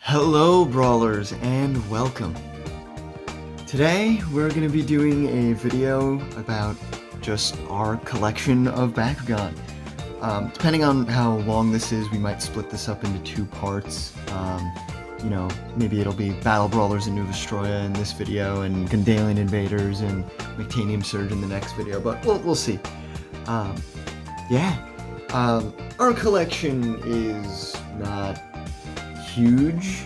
Hello Brawlers and welcome. Today we're going to be doing a video about just our collection of Bakugan. Depending on how long this is, we might split this up into two parts. Maybe it'll be Battle Brawlers and New Vestroia in this video, and Gundalian Invaders and Mectanium Surge in the next video, but we'll see. Our collection is not huge,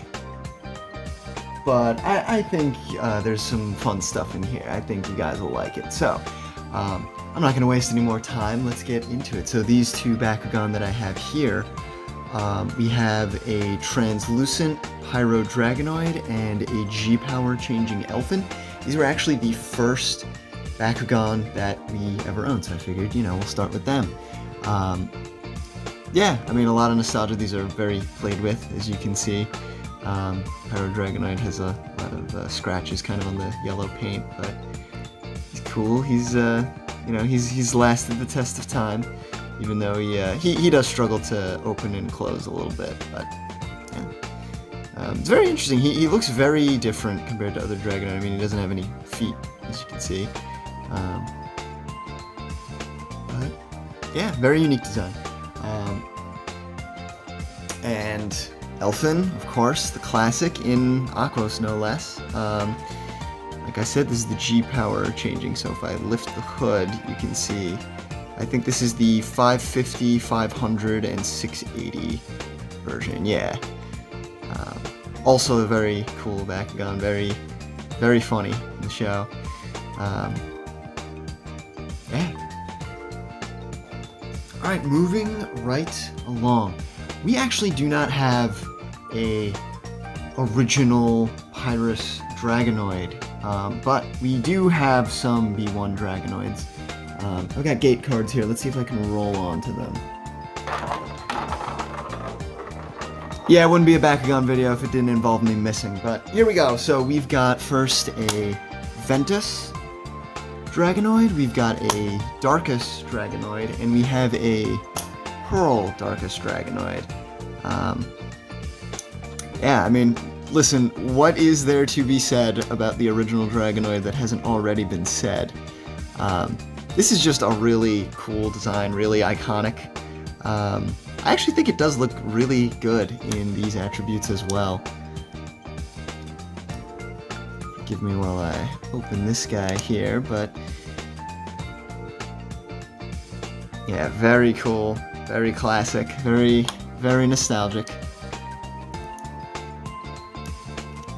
but I think there's some fun stuff in here. I think you guys will like it. So, I'm not going to waste any more time. Let's get into it. So these two Bakugan that I have here, we have a translucent Pyro Dragonoid and a G-Power changing Elfin. These were actually the first Bakugan that we ever owned, so I figured, we'll start with them. A lot of nostalgia. These are very played with, as you can see. Pyro Dragonoid has a lot of scratches kind of on the yellow paint, but he's cool. He's he's lasted the test of time, even though he does struggle to open and close a little bit, but yeah. It's very interesting. He looks very different compared to other Dragonoid. He doesn't have any feet, as you can see. But yeah, very unique design. And Elfin, of course, the classic in Aquos, no less. Like I said, this is the G-Power changing, so if I lift the hood, you can see, I think this is the 550, 500, and 680 version, yeah. Also a very cool Bakugan, very, very funny in the show. Alright, moving right along. We actually do not have a original Pyrus Dragonoid, but we do have some B1 Dragonoids. I've got gate cards here. Let's see if I can roll onto them. Yeah, it wouldn't be a Bakugan video if it didn't involve me missing, but here we go. So we've got first a Ventus Dragonoid, we've got a Darkus Dragonoid, and we have a Pearl Darkus Dragonoid. Listen, what is there to be said about the original Dragonoid that hasn't already been said? This is just a really cool design, really iconic. I actually think it does look really good in these attributes as well. Forgive me while I open this guy here, but yeah, very cool, very classic, very, very nostalgic.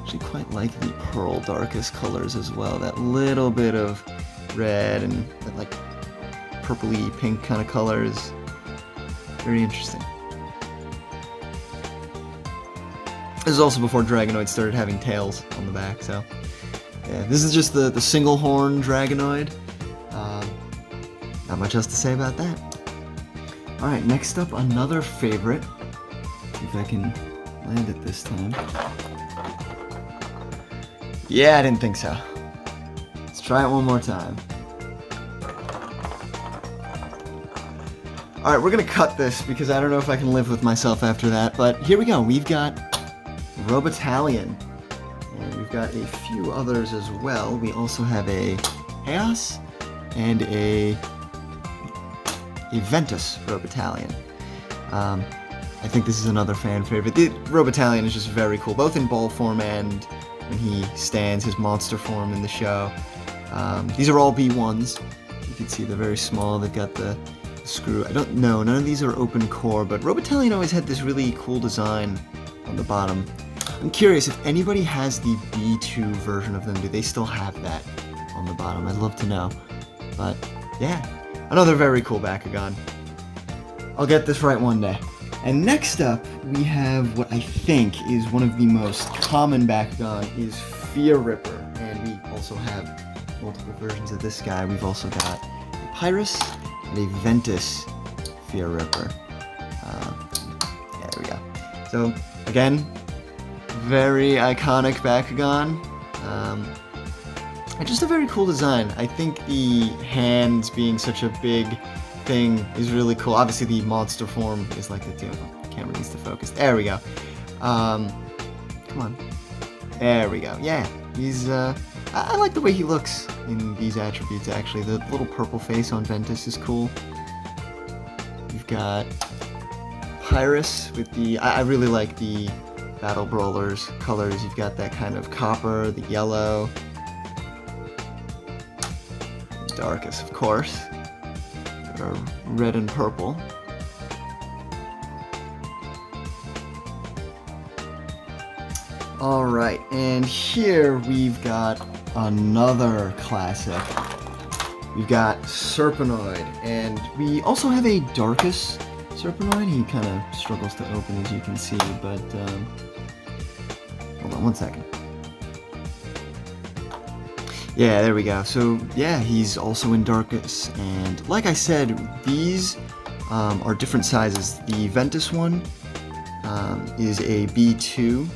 Actually quite like the Pearl Darkus colors as well, that little bit of red and that like purpley pink kind of colors. Very interesting. This is also before Dragonoid started having tails on the back, so yeah, this is just the single horn Dragonoid. Not much else to say about that. Alright, next up, another favorite. See if I can land it this time. Yeah, I didn't think so. Let's try it one more time. Alright, we're gonna cut this because I don't know if I can live with myself after that, but here we go. We've got Robotallion. And we've got a few others as well. We also have a Haos and a Ventus Robotallion. I think this is another fan favorite. The Robotallion is just very cool, both in ball form and when he stands, his monster form in the show. These are all B1s. You can see they're very small. They've got the screw. I don't know, none of these are open core, but Robotallion always had this really cool design on the bottom. I'm curious if anybody has the B2 version of them. Do they still have that on the bottom? I'd love to know. But yeah, another very cool Bakugan. I'll get this right one day. And next up, we have what I think is one of the most common Bakugan, is Pyrus Reaper. And we also have multiple versions of this guy. We've also got a Pyrus and a Ventus Pyrus Reaper. There we go. So, again, very iconic Bakugan. And just a very cool design. I think the hands being such a big thing is really cool. Obviously the monster form is like the too. Camera needs to focus. There we go. Come on. There we go. Yeah, he's, I like the way he looks in these attributes, actually. The little purple face on Ventus is cool. You've got Pyrus with the... I really like the Battle Brawlers colors. You've got that kind of copper, the yellow. Darkus, of course. Red and purple. Alright, and here we've got another classic. We've got Serpenoid, and we also have a Darkus Serpenoid. He kind of struggles to open, as you can see, but hold on one second. Yeah, there we go. So, yeah, he's also in Darkus, and like I said, these are different sizes. The Ventus one is a B2.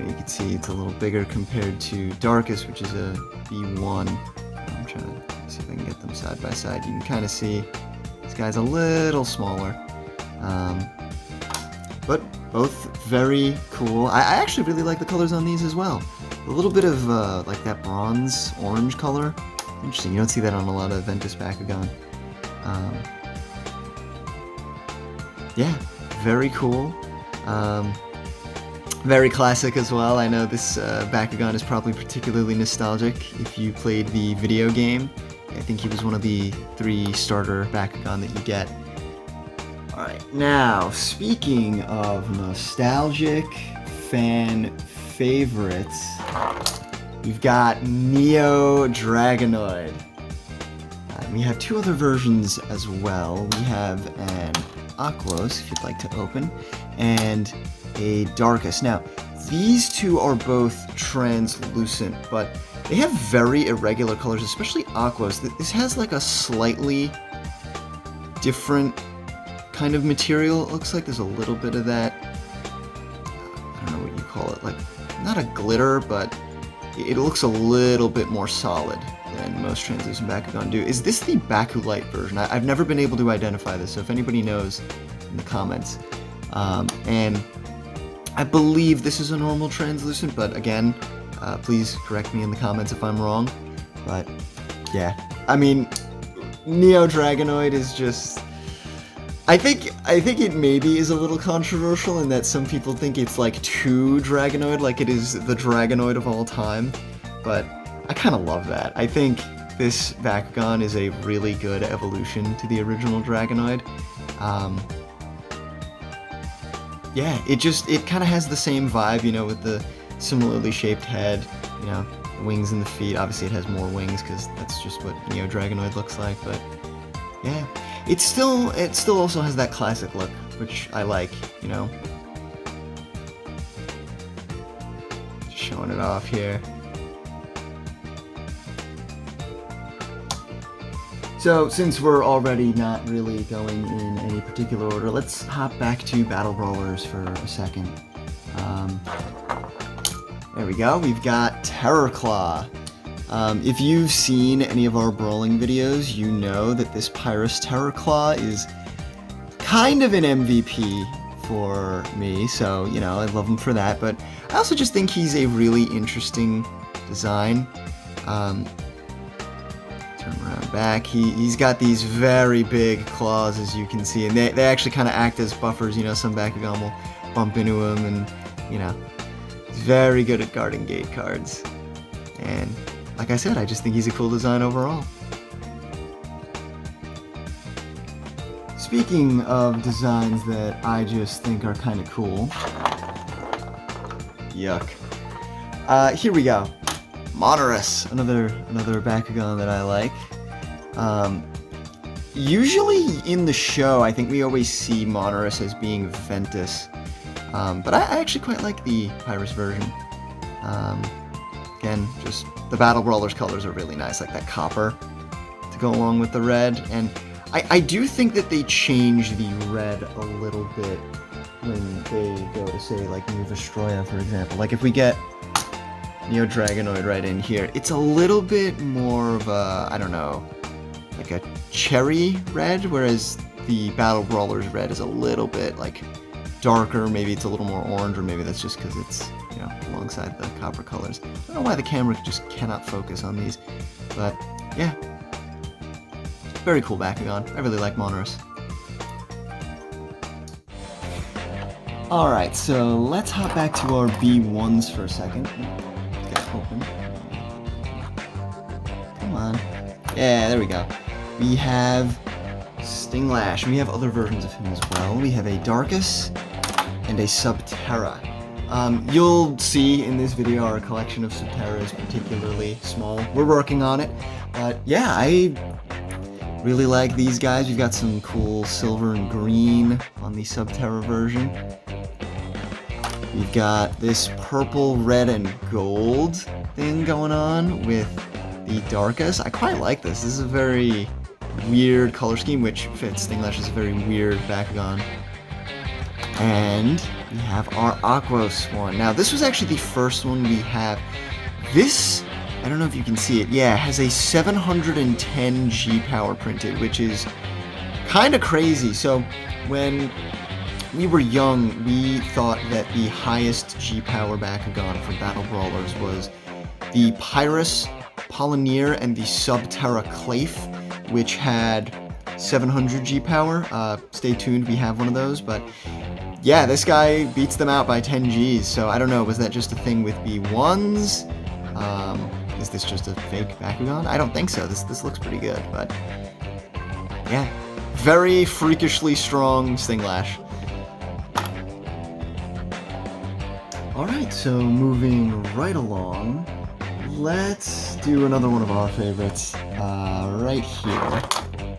You can see it's a little bigger compared to Darkus, which is a B1. I'm trying to see if I can get them side by side. You can kind of see this guy's a little smaller. But both very cool. I actually really like the colors on these as well. A little bit of like that bronze orange color. Interesting, you don't see that on a lot of Ventus Bakugan. Yeah, very cool. Very classic as well. I know this Bakugan is probably particularly nostalgic if you played the video game. I think he was one of the 3 starter Bakugan that you get. Alright, now, speaking of nostalgic fan favorites, we've got Neo Dragonoid. We have 2 other versions as well. We have an Aquos, if you'd like to open, and a Darkus. Now, these 2 are both translucent, but they have very irregular colors, especially Aquos. This has like a slightly different kind of material. It looks like there's a little bit of that, I don't know what you call it, like, not a glitter, but it looks a little bit more solid than most translucent Bakugan do. Is this the Bakulite version? I've never been able to identify this, so if anybody knows, in the comments. And I believe this is a normal translucent, but again, please correct me in the comments if I'm wrong. But yeah, I mean, Neo Dragonoid is just... I think it maybe is a little controversial in that some people think it's like too Dragonoid, like it is the Dragonoid of all time. But I kind of love that. I think this Bakugan is a really good evolution to the original Dragonoid. Yeah, it kind of has the same vibe, you know, with the similarly shaped head, you know, the wings and the feet. Obviously it has more wings because that's just what Neo Dragonoid looks like, but yeah. It still also has that classic look, which I like, you know. Just showing it off here. So, since we're already not really going in any particular order, let's hop back to Battle Brawlers for a second. There we go, we've got Terrorclaw. If you've seen any of our brawling videos, you know that this Pyrus Terrorclaw is kind of an MVP for me, so, you know, I love him for that, but I also just think he's a really interesting design. Turn around back, he's got these very big claws, as you can see, and they actually kind of act as buffers. You know, some Bakugan will bump into him, and, you know, he's very good at guarding gate cards, and like I said, I just think he's a cool design overall. Speaking of designs that I just think are kind of cool, yuck. Here we go. Monarus, another Bakugan that I like. Usually in the show, I think we always see Monarus as being Ventus, but I actually quite like the Pyrus version. Again, just the Battle Brawlers colors are really nice, like that copper to go along with the red, and I do think that they change the red a little bit when they go to, say, like New Vestroia, for example. Like if we get Neo Dragonoid right in here, it's a little bit more of a, I don't know, like a cherry red, whereas the Battle Brawlers red is a little bit like darker, maybe it's a little more orange, or maybe that's just because it's, you know, alongside the copper colors. I don't know why the camera just cannot focus on these, but yeah. Very cool Bakugan. I really like Monarus. Alright, so let's hop back to our B1s for a second. Get it open. Come on. Yeah, there we go. We have Stinglash. We have other versions of him as well. We have a Darkus and a Subterra. You'll see in this video our collection of Subterra is particularly small. We're working on it, but yeah, I really like these guys. We've got some cool silver and green on the Subterra version. We've got this purple, red, and gold thing going on with the Darkus. I quite like this. This is a very weird color scheme, which fits Stinglash is a very weird Bakugan. And we have our Aquos one. Now, this was actually the first one we have. This, I don't know if you can see it, yeah, has a 710 G power printed, which is kind of crazy. So, when we were young, we thought that the highest G power Bakugan for Battle Brawlers was the Pyrus, Apollonir, and the Subterra Wormquake, which had 700 G power. Stay tuned, we have one of those, but yeah, this guy beats them out by 10 Gs, so I don't know, was that just a thing with B1s? Is this just a fake Bakugan? I don't think so. This looks pretty good, but yeah. Very freakishly strong Stinglash. Alright, so moving right along, let's do another one of our favorites. Right here,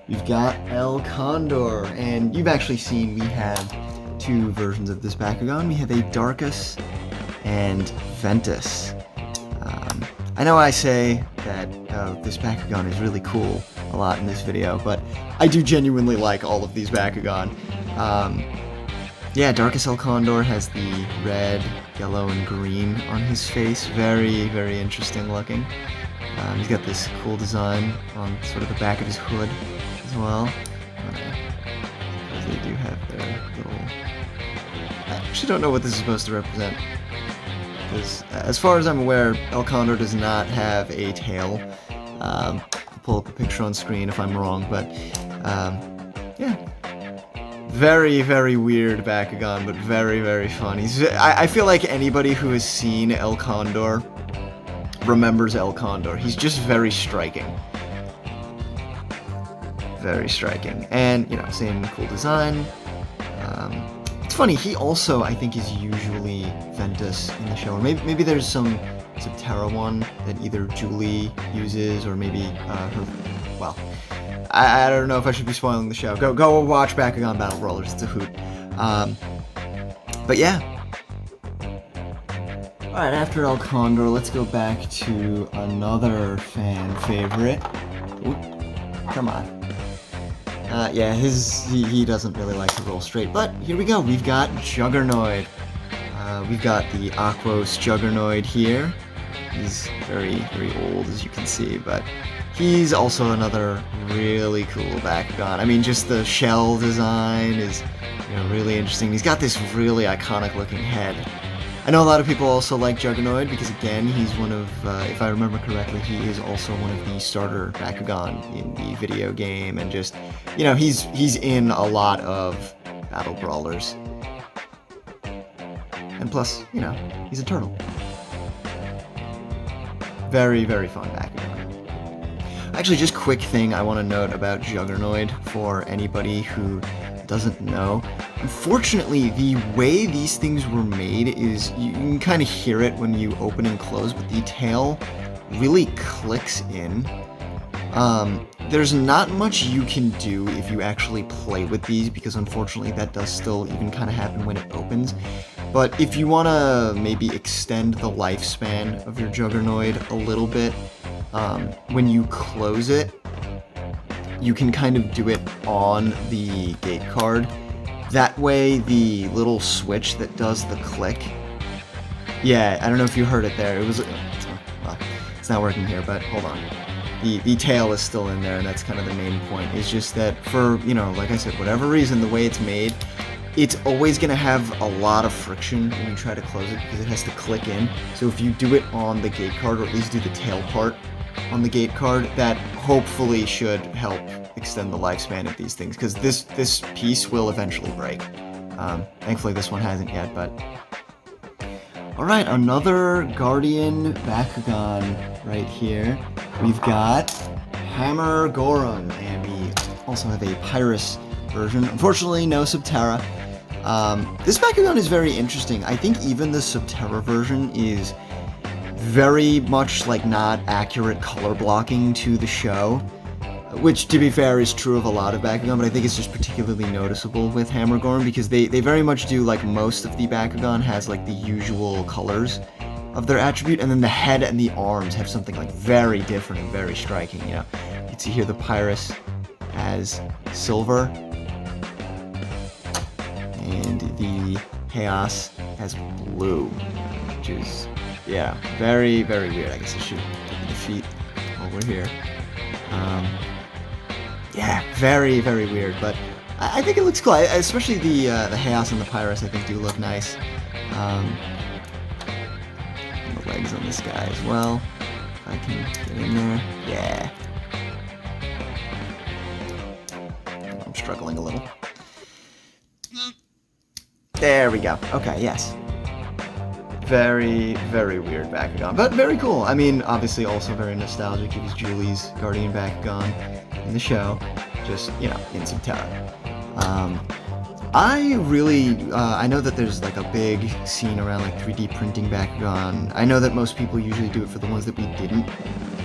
we've got El Condor, and you've actually seen we have two versions of this Bakugan. We have a Darkus and Ventus. I know I say that this Bakugan is really cool a lot in this video, but I do genuinely like all of these Bakugan. Yeah, Darkus El Condor has the red, yellow, and green on his face. Very, very interesting looking. He's got this cool design on sort of the back of his hood as well. They do have their little... I actually don't know what this is supposed to represent. Because, as far as I'm aware, El Condor does not have a tail. I'll pull up a picture on screen if I'm wrong, but yeah. Very, very weird Bakugan, but very, very fun. I feel like anybody who has seen El Condor remembers El Condor. He's just very striking. Very striking. And, you know, same cool design. It's funny, he also, I think, is usually Ventus in the show. Or maybe there's some Subterra one that either Julie uses, or maybe her... Well, I don't know if I should be spoiling the show. Go watch Bakugan Battle Brawlers. It's a hoot. But yeah. Alright, after El Condor, let's go back to another fan favorite. Ooh, come on. Yeah, he doesn't really like to roll straight, but here we go. We've got Juggernoid. We've got the Aquos Juggernoid here. He's very, very old, as you can see, but he's also another really cool Bakugan. I mean, just the shell design is, you know, really interesting. He's got this really iconic looking head. I know a lot of people also like Juggernoid because, again, he's one of, if I remember correctly, he is also one of the starter Bakugan in the video game, and just, you know, he's in a lot of Battle Brawlers. And plus, you know, he's a turtle. Very, very fun Bakugan. Actually, just quick thing I want to note about Juggernoid for anybody who doesn't know. Unfortunately, the way these things were made is you can kind of hear it when you open and close, but the tail really clicks in. There's not much you can do if you actually play with these, because unfortunately that does still even kind of happen when it opens. But if you want to maybe extend the lifespan of your Juggernoid a little bit, when you close it, you can kind of do it on the gate card. That way, the little switch that does the click... Yeah, I don't know if you heard it there. It was... Well, it's not working here, but hold on. The tail is still in there, and that's kind of the main point. It's just that for, you know, like I said, whatever reason, the way it's made, it's always going to have a lot of friction when you try to close it because it has to click in. So if you do it on the gate card, or at least do the tail part on the gate card, that hopefully should help extend the lifespan of these things, because this piece will eventually break. Thankfully this one hasn't yet, but... Alright, another Guardian Bakugan right here. We've got Hammer Gorem, and we also have a Pyrus version. Unfortunately, no Subterra. This Bakugan is very interesting. I think even the Subterra version is very much like not accurate color blocking to the show, which to be fair is true of a lot of Bakugan, but I think it's just particularly noticeable with Hammer Gorem because they very much do, like most of the Bakugan has like the usual colors of their attribute, and then the head and the arms have something like very different and very striking, you know. You can see here the Pyrus has silver, and the Haos has blue, which is, yeah, very, very weird. I guess I should look at the feet while we're here. Yeah, very, very weird, but I think it looks cool. Especially the Haos and the Pyrus, I think, do look nice. And the legs on this guy as well. If I can get in there. Yeah. I'm struggling a little. There we go. Okay, yes. Very, very weird Bakugan, but very cool. I mean, obviously also very nostalgic. It was Julie's Guardian Bakugan in the show, just, you know, in Subterra. I really, I know that there's like a big scene around like 3D printing Bakugan. I know that most people usually do it for the ones that we didn't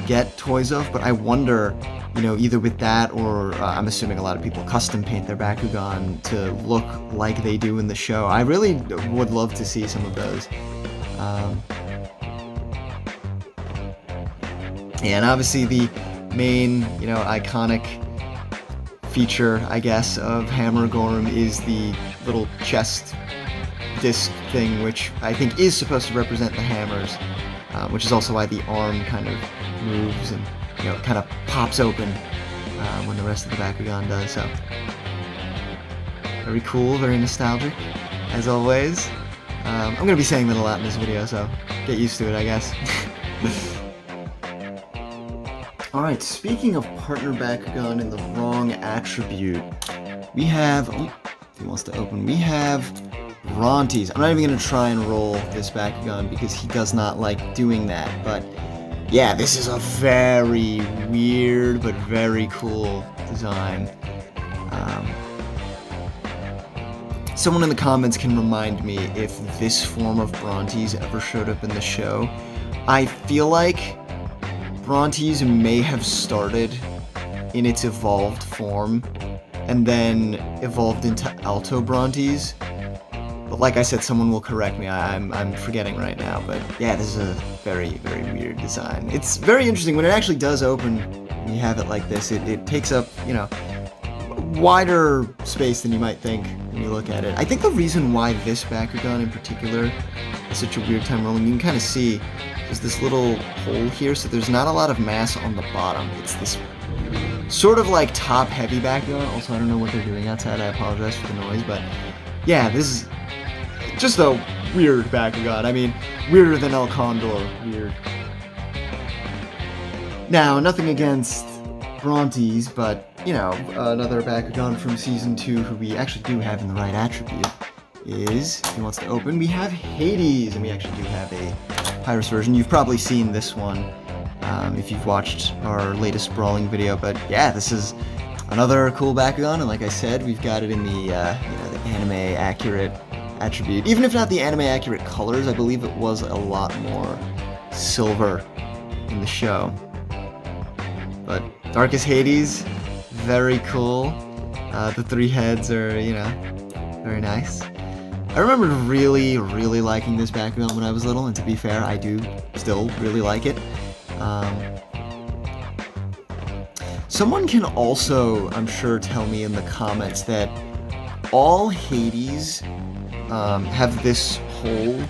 get toys of, but I wonder, you know, either with that or I'm assuming a lot of people custom paint their Bakugan to look like they do in the show. I really would love to see some of those. And obviously the main, you know, iconic feature, I guess, of Hammer Gorem is the little chest disc thing, which I think is supposed to represent the hammers, which is also why the arm kind of moves and, you know, kind of pops open when the rest of the Bakugan does, so. Very cool, very nostalgic, as always. I'm going to be saying that a lot in this video, so get used to it, I guess. Alright, speaking of partner Bakugan in the wrong attribute, we have, oh, if he wants to open, we have Brontes. I'm not even going to try and roll this Bakugan because he does not like doing that, but yeah, this is a very weird but very cool design. Someone in the comments can remind me if this form of Brontes ever showed up in the show. I feel like Brontes may have started in its evolved form and then evolved into Alto Brontes. But like I said, someone will correct me. I'm forgetting right now. But yeah, this is a very, very weird design. It's very interesting. When it actually does open, and you have it like this, it takes up, you know, wider space than you might think when you look at it. I think the reason why this Bakugan in particular is such a weird time rolling, you can kind of see there's this little hole here, so there's not a lot of mass on the bottom. It's this sort of like top-heavy Bakugan. Also, I don't know what they're doing outside. I apologize for the noise, but yeah, this is just a weird Bakugan. I mean, weirder than El Condor weird. Now, nothing against Brontes, but, you know, another Bakugan from Season 2 who we actually do have in the right attribute is, if he wants to open, we have Hades, and we actually do have a Pyrus version. You've probably seen this one if you've watched our latest Brawling video, but yeah, this is another cool Bakugan, and like I said, we've got it in the, you know, the anime-accurate attribute. Even if not the anime-accurate colors, I believe it was a lot more silver in the show. But Darkus Hades, very cool. The three heads are, you know, very nice. I remember really, really liking this Bakugan when I was little, and to be fair, I do still really like it. Someone can also, I'm sure, tell me in the comments that all Hades have this hole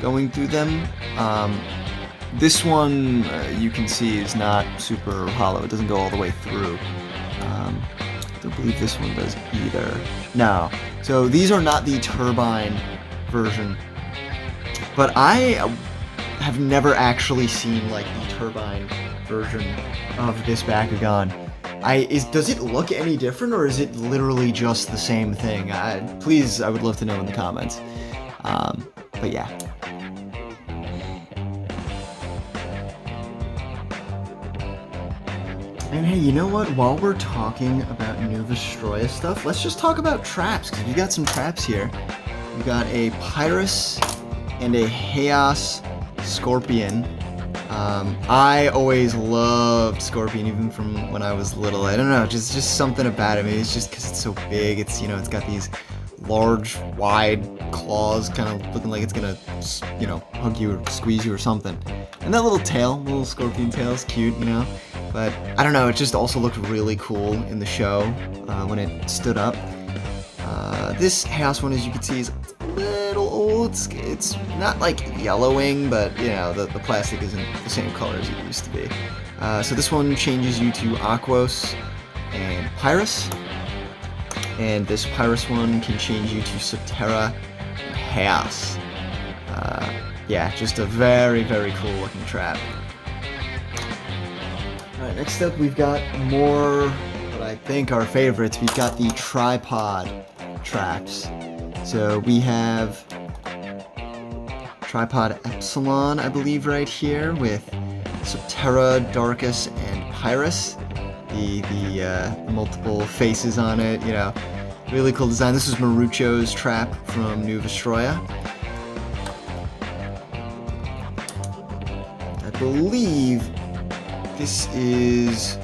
going through them. This one, you can see, is not super hollow. It doesn't go all the way through. don't believe this one does either. No. So these are not the turbine version. But I have never actually seen like the turbine version of this Bakugan. Does it look any different, or is it literally just the same thing? Please, I would love to know in the comments. But yeah. And hey, you know what? While we're talking about new Vestroia stuff, let's just talk about traps, because we got some traps here. We got a Pyrus and a Haos Scorpion. I always loved Scorpion, even from when I was little. I don't know, just something about it. Maybe it's just because it's so big. It's, you know, it's got these large, wide claws, kind of looking like it's gonna, you know, hug you or squeeze you or something. And that little tail, little scorpion tail, is cute, you know. But I don't know, it just also looked really cool in the show when it stood up. This Haos one, as you can see, is a little old. It's not like yellowing, but you know, the plastic isn't the same color as it used to be. So this one changes you to Aquos and Pyrus. And this Pyrus one can change you to Subterra and Haos. Yeah, just a very, very cool looking trap. Alright, next up we've got more what I think are favorites. We've got the tripod traps. So we have tripod Epsilon, I believe, right here, with Subterra, Darkus, and Pyrus. The multiple faces on it, you know, really cool design. This is Marucho's trap from New Vestroia. I believe this is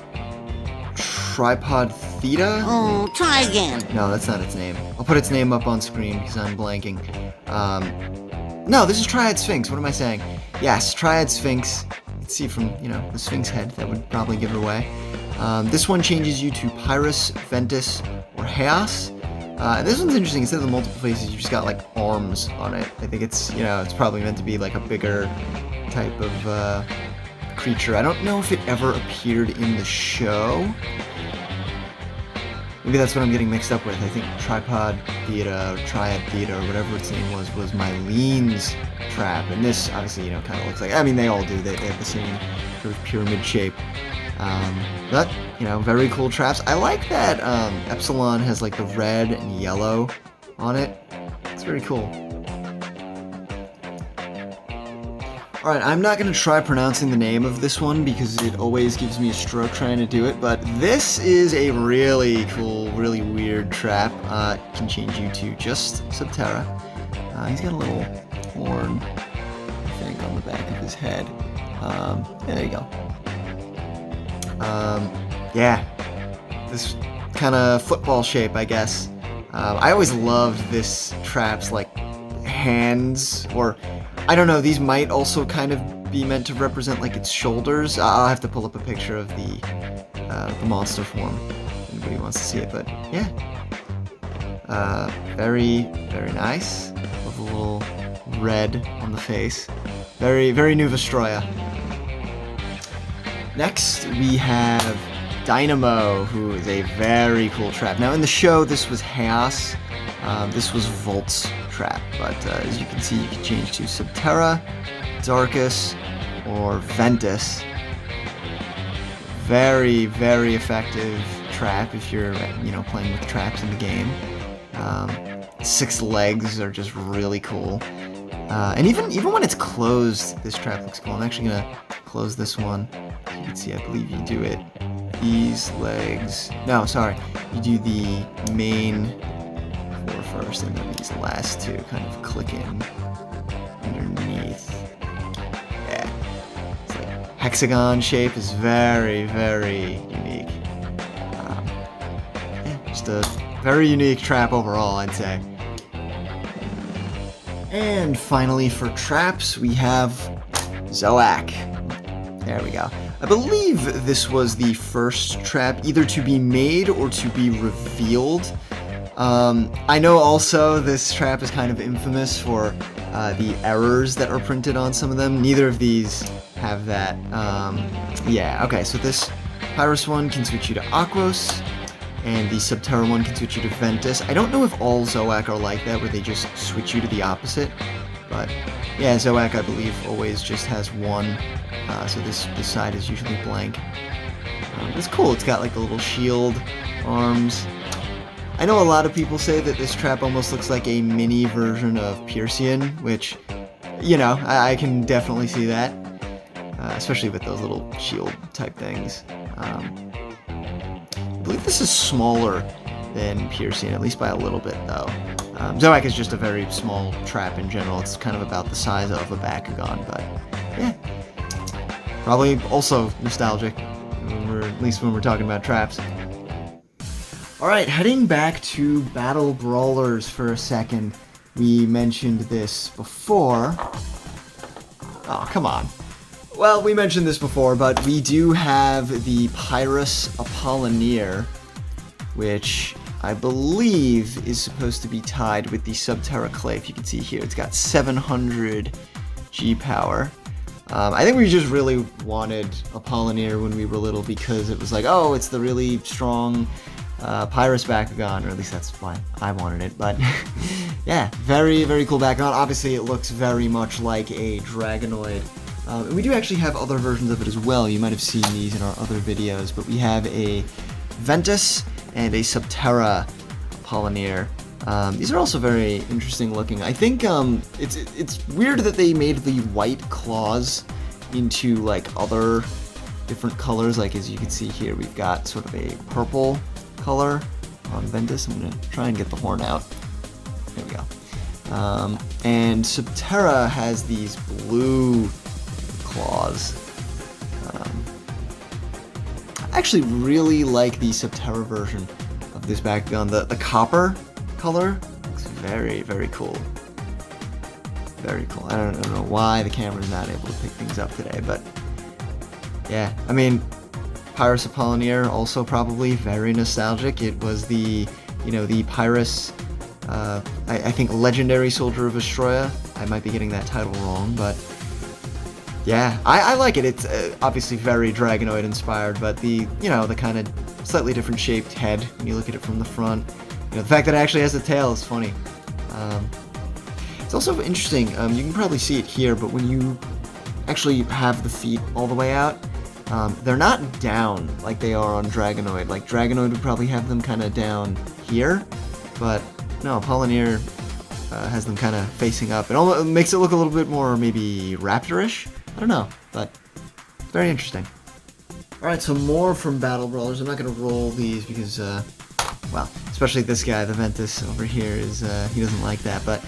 Tripod Theta? Oh, try again. No, that's not its name. I'll put its name up on screen because I'm blanking. No, this is Triad Sphinx. What am I saying? Yes, Triad Sphinx. You can see from, you know, the Sphinx head. That would probably give it away. This one changes you to Pyrus, Ventus, or Haos. This one's interesting. Instead of the multiple faces, you just got like arms on it. I think it's, you know, it's probably meant to be like a bigger type of creature. I don't know if it ever appeared in the show. Maybe that's what I'm getting mixed up with. I think Tripod Theta, or Triad Theta, or whatever its name was Myleen's trap. And this, obviously, you know, kind of looks like, I mean, they all do. They have the same sort of pyramid shape. But, you know, very cool traps. I like that Epsilon has like the red and yellow on it. It's very cool. Alright, I'm not going to try pronouncing the name of this one because it always gives me a stroke trying to do it, but this is a really cool, really weird trap. It can change you to just Subterra. He's got a little horn, I think, on the back of his head. Yeah, there you go. Yeah, this kind of football shape, I guess. I always loved this trap's, like, hands, or I don't know, these might also kind of be meant to represent like its shoulders. I'll have to pull up a picture of the monster form if anybody wants to see it, but yeah. Very, very nice. With a little red on the face. Very, very new Vestroia. Next, we have Dynamo, who is a very cool trap. Now, in the show, this was Haos. This was Volt's trap, but as you can see, you can change to Subterra, Darkus, or Ventus. Very, very effective trap if you're, you know, playing with traps in the game. 6 legs are just really cool. And even when it's closed, this trap looks cool. I'm actually gonna close this one. You can see, I believe you do it. These legs. No, sorry. You do the main first, and then these last two kind of click in underneath. Yeah. It's like hexagon shape is very, very unique. Yeah, just a very unique trap overall, I'd say. And finally, for traps, we have Zoack. There we go. I believe this was the first trap either to be made or to be revealed. I know also this trap is kind of infamous for the errors that are printed on some of them. Neither of these have that. Yeah, okay, so this Pyrus one can switch you to Aquos, and the Subterra one can switch you to Ventus. I don't know if all Zoack are like that, where they just switch you to the opposite, but yeah, Zoack, I believe, always just has one, so this side is usually blank. It's cool, it's got like the little shield arms. I know a lot of people say that this trap almost looks like a mini version of Piercian, which, you know, I can definitely see that, especially with those little shield type things. I believe this is smaller than Piercian, at least by a little bit, though. Zoack is just a very small trap in general. It's kind of about the size of a Bakugan, but yeah. Probably also nostalgic, at least when we're talking about traps. Alright, heading back to Battle Brawlers for a second. We mentioned this before. Oh, come on. Well, we mentioned this before, but we do have the Pyrus Apollonir, which I believe is supposed to be tied with the Subterra Clay. If you can see here, it's got 700 G power. I think we just really wanted Apollonir when we were little because it was like, oh, it's the really strong Pyrus Bakugan, or at least that's why I wanted it. But yeah, very, very cool Bakugan. Obviously, it looks very much like a Dragonoid. And we do actually have other versions of it as well. You might have seen these in our other videos, but we have a Ventus and a Subterra Apollonir. These are also very interesting looking. I think it's weird that they made the white claws into like other different colors. Like as you can see here, we've got sort of a purple color on Ventus. I'm gonna try and get the horn out. There we go. And Subterra has these blue claws. I actually really like the Subterra version of this Bakugan. The copper color looks very, very cool. Very cool. I don't know why the camera's not able to pick things up today, but yeah, I mean, Pyrus Apollonir also probably very nostalgic. It was the, you know, the Pyrus, I think Legendary Soldier of Vestroia. I might be getting that title wrong, but yeah, I like it. It's obviously very Dragonoid inspired, but the, you know, the kind of slightly different shaped head when you look at it from the front. You know, the fact that it actually has a tail is funny. It's also interesting, you can probably see it here, but when you actually have the feet all the way out, they're not down like they are on Dragonoid. Like, Dragonoid would probably have them kind of down here, but no, Apollonir has them kind of facing up. It almost makes it look a little bit more maybe raptorish. I don't know, but it's very interesting. Alright, so more from Battle Brawlers. I'm not going to roll these because, well, especially this guy, the Ventus over here, is he doesn't like that, but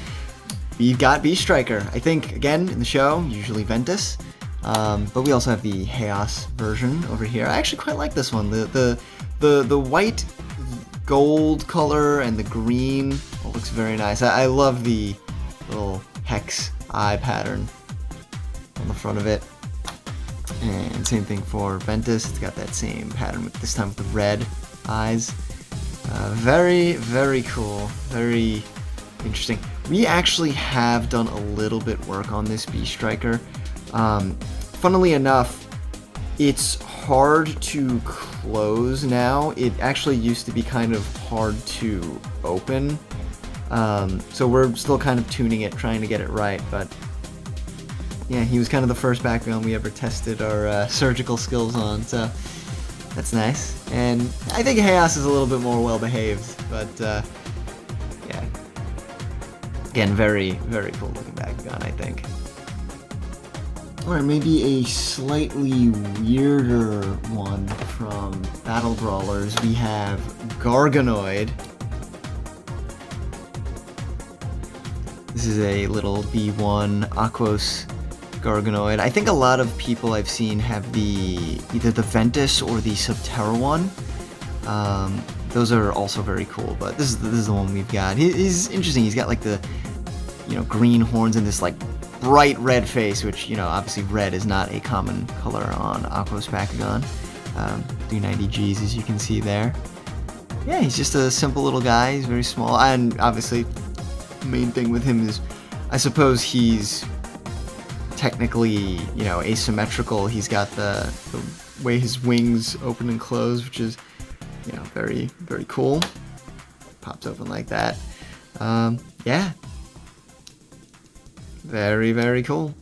we've got Beast Striker. I think, again, in the show, usually Ventus, but we also have the Haos version over here. I actually quite like this one. The white gold color and the green looks very nice. I love the little hex eye pattern on the front of it. And same thing for Ventus. It's got that same pattern, with this time with the red eyes. Very, very cool. Very interesting. We actually have done a little bit work on this Beast Striker. Funnily enough, it's hard to close now. It actually used to be kind of hard to open. So we're still kind of tuning it, trying to get it right, but yeah, he was kind of the first Bakugan we ever tested our surgical skills on, so that's nice. And I think Haos is a little bit more well-behaved, but yeah. Again, very, very cool looking Bakugan, I think. Alright, maybe a slightly weirder one from Battle Brawlers. We have Gargonoid. This is a little B1 Aquos Gargonoid. I think a lot of people I've seen have either the Ventus or the Subterra one. Those are also very cool, but this is the one we've got. He's interesting. He's got like the, you know, green horns and this like bright red face, which, you know, obviously red is not a common color on Aquos Bakugan. 390Gs, as you can see there. Yeah, he's just a simple little guy. He's very small, and obviously the main thing with him is, I suppose he's technically, you know, asymmetrical. He's got the way his wings open and close, which is you know, very, very cool. Pops open like that. Yeah. Very, very cool.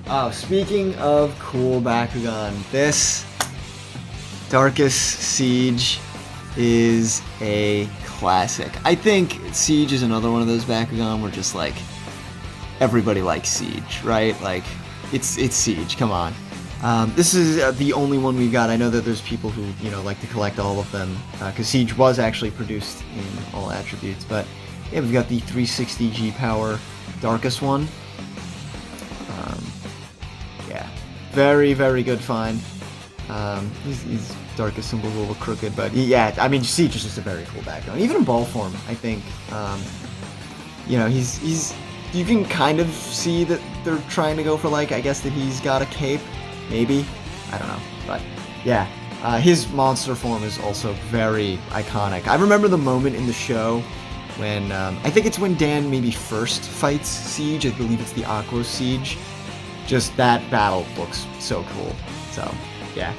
Oh, speaking of cool Bakugan, this Darkus Siege is a classic. I think Siege is another one of those Bakugan where just like everybody likes Siege, right? Like it's Siege. Come on. This is the only one we've got. I know that there's people who, you know, like to collect all of them because Siege was actually produced in all attributes. But yeah, we've got the 360 G power Darkus one. Yeah, very, very good find. His Darkus symbol's a little crooked, but yeah, I mean, Siege is just a very cool background. Even in ball form, I think, you know, he's you can kind of see that they're trying to go for, like, I guess that he's got a cape, maybe, I don't know, but yeah, his monster form is also very iconic. I remember the moment in the show when, I think it's when Dan maybe first fights Siege, I believe it's the Aquos Siege. Just that battle looks so cool. So, yeah.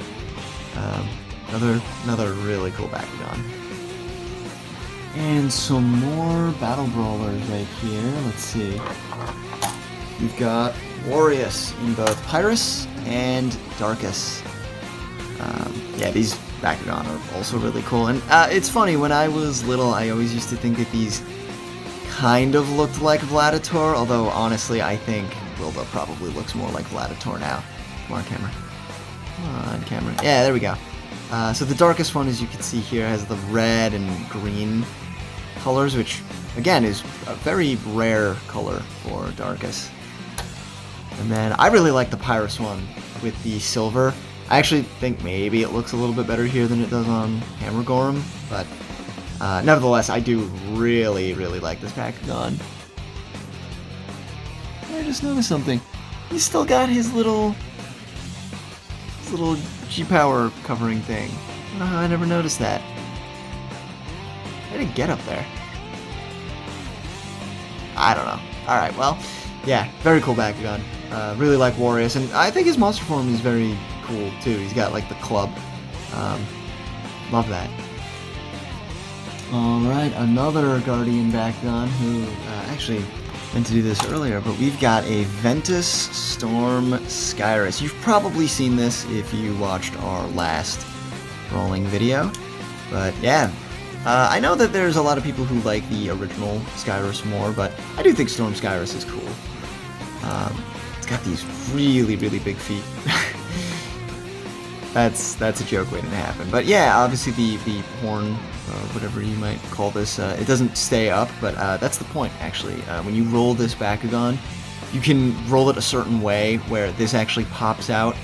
Another really cool Bakugan. And some more Battle Brawlers right here. Let's see. We've got Warriors in both Pyrus and Darkus. Yeah, these Bakugan are also really cool. And it's funny, when I was little, I always used to think that these kind of looked like Vladitor, although honestly, I think Wilda probably looks more like Vladitor now. Come on, camera. Come on, camera. Yeah, there we go. So the Darkus one, as you can see here, has the red and green colors, which, again, is a very rare color for Darkus. And then I really like the Pyrus one with the silver. I actually think maybe it looks a little bit better here than it does on Hammer Gorem, but nevertheless, I do really, really like this Bakugan. I just noticed something. He's still got his little G-Power covering thing. I don't know how I never noticed that. How did it get up there? I don't know. Alright, well, yeah, very cool Bakugan. Really like Warriors, and I think his monster form is very cool too. He's got like the club. Love that. Alright, another Guardian Bakugan who actually meant to do this earlier, but we've got a Ventus Storm Skyrus. You've probably seen this if you watched our last Brawling video, but yeah. I know that there's a lot of people who like the original Skyrus more, but I do think Storm Skyrus is cool. It's got these really, really big feet. That's a joke waiting to happen. But yeah, obviously the horn, whatever you might call this, it doesn't stay up, but that's the point, actually. When you roll this Bakugan, you can roll it a certain way where this actually pops out,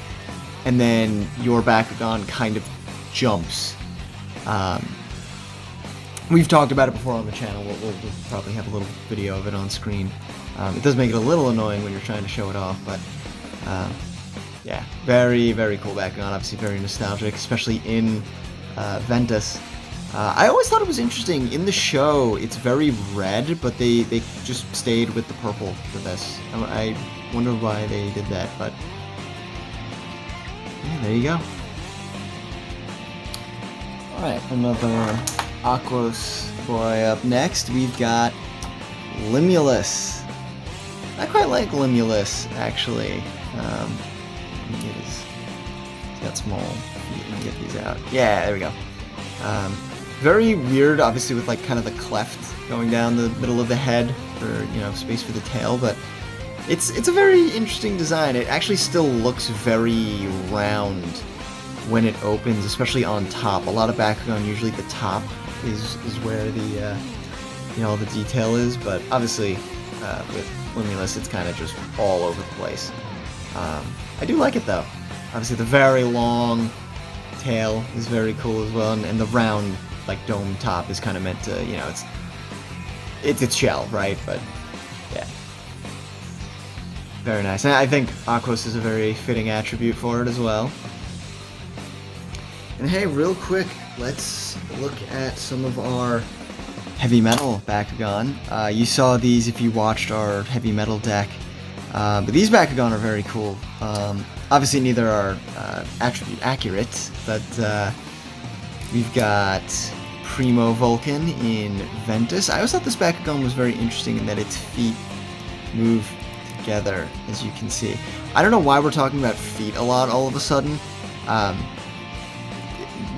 and then your Bakugan kind of jumps. We've talked about it before on the channel. We'll probably have a little video of it on screen. It does make it a little annoying when you're trying to show it off, but yeah, very, very cool Bakugan. Obviously very nostalgic, especially in Ventus. I always thought it was interesting. In the show, it's very red, but they just stayed with the purple for this. I wonder why they did that, but yeah, there you go. Alright, another Aquos boy up next. We've got Limulus. I quite like Limulus, actually. He's got small feet. Let me get these out. Yeah, there we go. Very weird, obviously, with like kind of the cleft going down the middle of the head for, you know, space for the tail, but it's a very interesting design. It actually still looks very round when it opens, especially on top. A lot of Bakugan, usually the top is where the you know, the detail is, but obviously with Limulus, it's kind of just all over the place. I do like it though. Obviously, the very long tail is very cool as well, and the round, like, dome top is kind of meant to, you know, it's its shell, right? But yeah, very nice. And I think Aquos is a very fitting attribute for it as well. And hey, real quick, let's look at some of our heavy metal Bakugan. You saw these if you watched our heavy metal deck. But these Bakugan are very cool. Obviously neither are attribute accurate, but We've got Primo Vulcan in Ventus. I always thought this Bakugan was very interesting in that its feet move together, as you can see. I don't know why we're talking about feet a lot all of a sudden.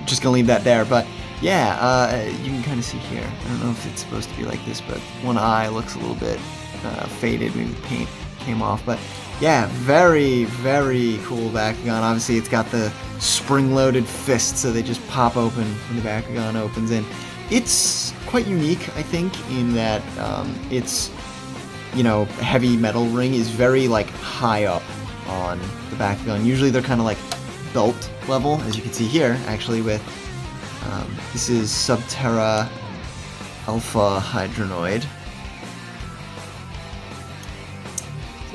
Just gonna leave that there, but yeah, you can kind of see here. I don't know if it's supposed to be like this, but one eye looks a little bit faded, maybe the paint came off, but yeah, very, very cool Bakugan. Obviously, it's got the spring-loaded fists, so they just pop open when the Bakugan opens in. It's quite unique, I think, in that its, you know, heavy metal ring is very, like, high up on the Bakugan. Usually they're kind of like belt level, as you can see here, actually, with, this is Subterra Alpha Hydronoid.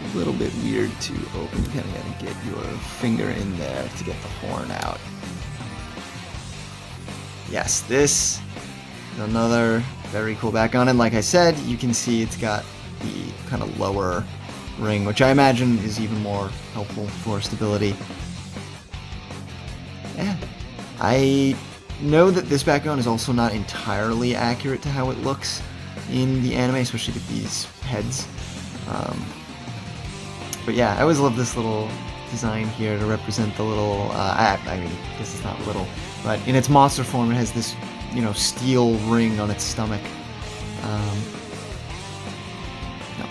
It's a little bit weird to open. You kind of gotta get your finger in there to get the horn out. Yes, this is another very cool Bakugan, and like I said, you can see it's got the kind of lower ring, which I imagine is even more helpful for stability. Yeah, I know that this Bakugan is also not entirely accurate to how it looks in the anime, especially with these heads. But yeah, I always love this little design here to represent the little, I mean, this is not little, but in its monster form it has this, you know, steel ring on its stomach. No,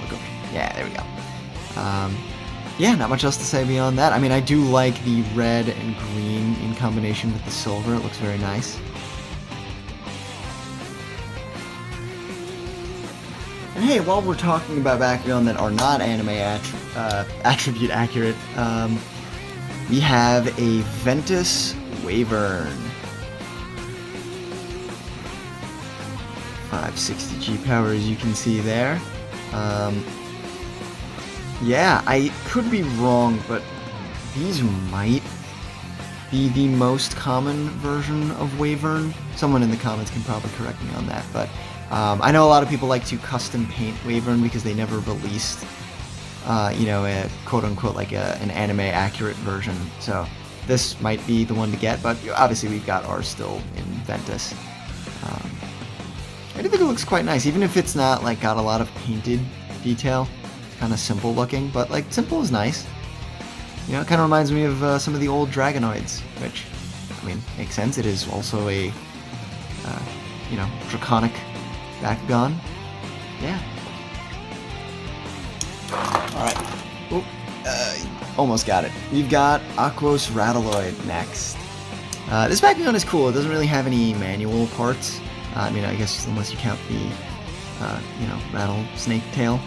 look over. Yeah, there we go. Yeah, not much else to say beyond that. I mean, I do like the red and green in combination with the silver. It looks very nice. And hey, while we're talking about Bakugan that are not anime attribute accurate, we have a Ventus Wavern. 560 G power, as you can see there. Yeah, I could be wrong, but these might be the most common version of Wavern. Someone in the comments can probably correct me on that, but I know a lot of people like to custom paint Wavern because they never released, you know, a quote-unquote like an anime-accurate version. So this might be the one to get, but obviously we've got ours still in Ventus. I do think it looks quite nice, even if it's not like got a lot of painted detail. Kind of simple looking, but like simple is nice. You know, it kind of reminds me of some of the old Dragonoids, which, I mean, makes sense. It is also a, you know, draconic Bakugan. Yeah. Alright. Oop. Almost got it. We've got Aquos Rattleoid next. This Bakugan is cool. It doesn't really have any manual parts. I mean, I guess unless you count the, you know, rattlesnake tail.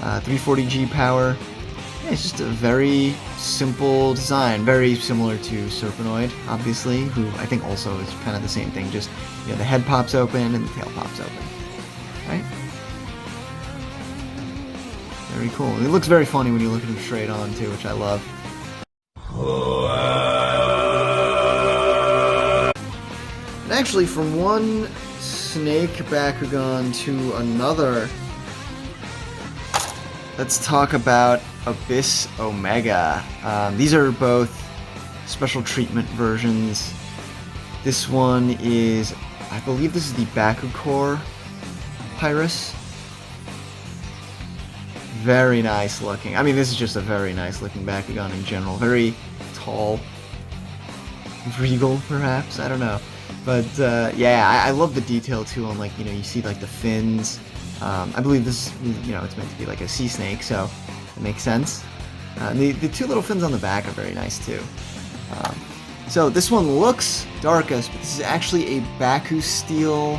340 G power. Yeah, it's just a very simple design, very similar to Serpenoid, obviously, who I think also is kind of the same thing, just, you know, the head pops open and the tail pops open, right? Very cool. It looks very funny when you look at him straight on, too, which I love. And actually, from one snake Bakugan to another, let's talk about Abyss Omega. These are both special treatment versions. This one is, I believe this is the Bakucore Pyrus. Very nice looking. I mean, this is just a very nice looking Bakugan in general. Very tall. Regal, perhaps? I don't know. But, yeah, I love the detail, too, on, like, you know, you see, like, the fins. I believe this, you know, it's meant to be like a sea snake, so it makes sense. The two little fins on the back are very nice too. So this one looks Darkus, but this is actually a Baku Steel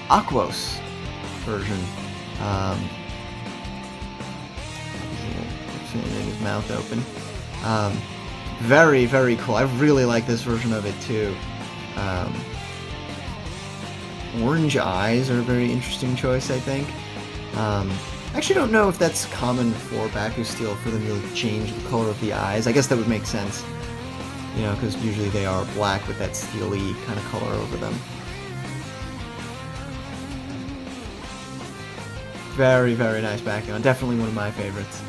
Aquos version. His mouth open. Very, very cool. I really like this version of it too. Orange eyes are a very interesting choice, I think. I actually don't know if that's common for Baku Steel for them to change the color of the eyes. I guess that would make sense, you know, because usually they are black with that steely kind of color over them. Very, very nice Bakugan. Definitely one of my favorites.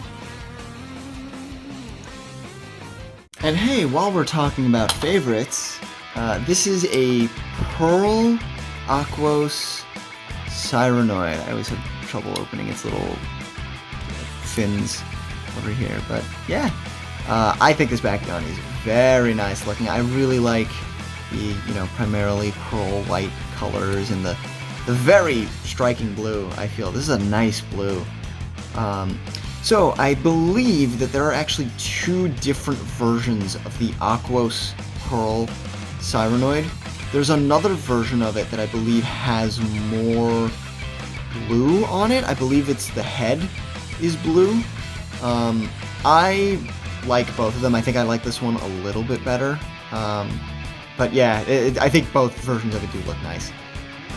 And hey, while we're talking about favorites, this is a Pearl Aquos Juggernoid. I always have trouble opening its little fins over here, but yeah. I think this Bakugan is very nice looking. I really like the, primarily pearl white colors and the very striking blue, I feel. This is a nice blue. So I believe that there are actually 2 different versions of the Aquos Pearl Juggernoid. There's another version of it that I believe has more blue on it. I believe it's the head is blue. I like both of them. I think I like this one a little bit better. But yeah, I think both versions of it do look nice.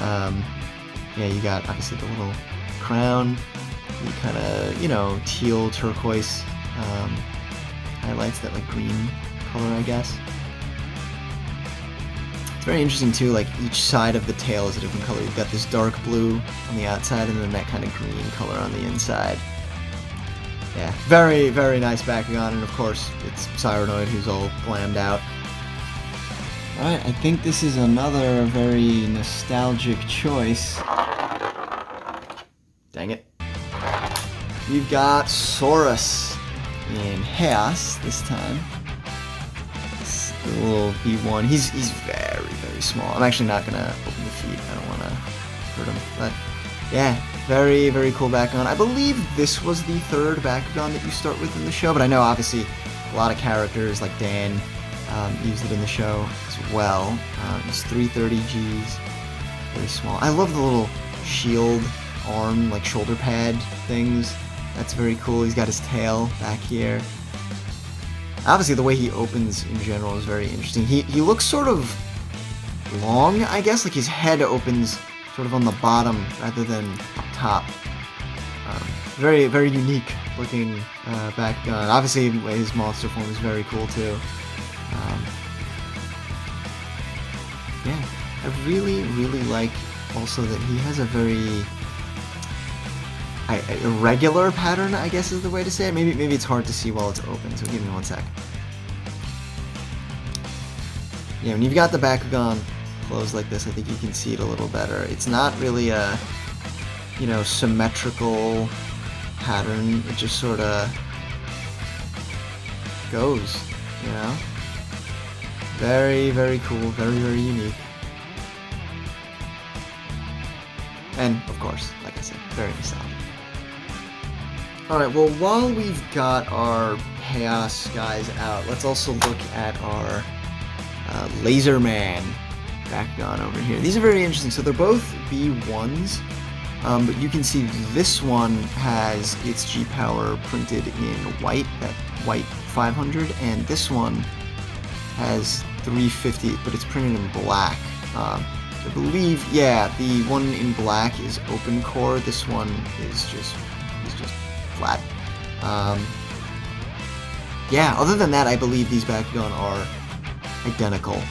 Yeah, you got obviously the little crown, the kind of, teal turquoise highlights, that like green color, I guess. It's very interesting too, like each side of the tail is a different color. You've got this dark blue on the outside and then that kind of green color on the inside. Yeah, very, very nice Bakugan, and of course, it's Juggernoid who's all glammed out. Alright, I think this is another very nostalgic choice. Dang it. We've got Saurus in Haos this time. This little B1. He's very, very small. I'm actually not gonna open the feet. I don't want to hurt him. But yeah, very, very cool Bakugan. I believe this was the 3rd Bakugan that you start with in the show, but I know obviously a lot of characters like Dan used it in the show as well. It's 330 Gs, very small. I love the little shield arm, like shoulder pad things. That's very cool. He's got his tail back here. Obviously, the way he opens in general is very interesting. He looks sort of long, I guess, like his head opens sort of on the bottom rather than up top. Very, very unique looking Bakugan. Obviously, his monster form is very cool too. Yeah, I really, really like also that he has a very irregular pattern, I guess is the way to say it. Maybe it's hard to see while it's open, so give me one sec. Yeah, when you've got the Bakugan closed like this, I think you can see it a little better. It's not really a, symmetrical pattern. It just sort of goes, Very, very cool, very, very unique. And, of course, like I said, very nostalgic. Alright, well, while we've got our Haos guys out, let's also look at our Laserman Bakugan over here. These are very interesting. So they're both B1s, but you can see this one has its G-Power printed in white, that white 500, and this one has 350, but it's printed in black. I believe, yeah, the one in black is open core. This one is just flat. Yeah, other than that, I believe these Bakugan are identical.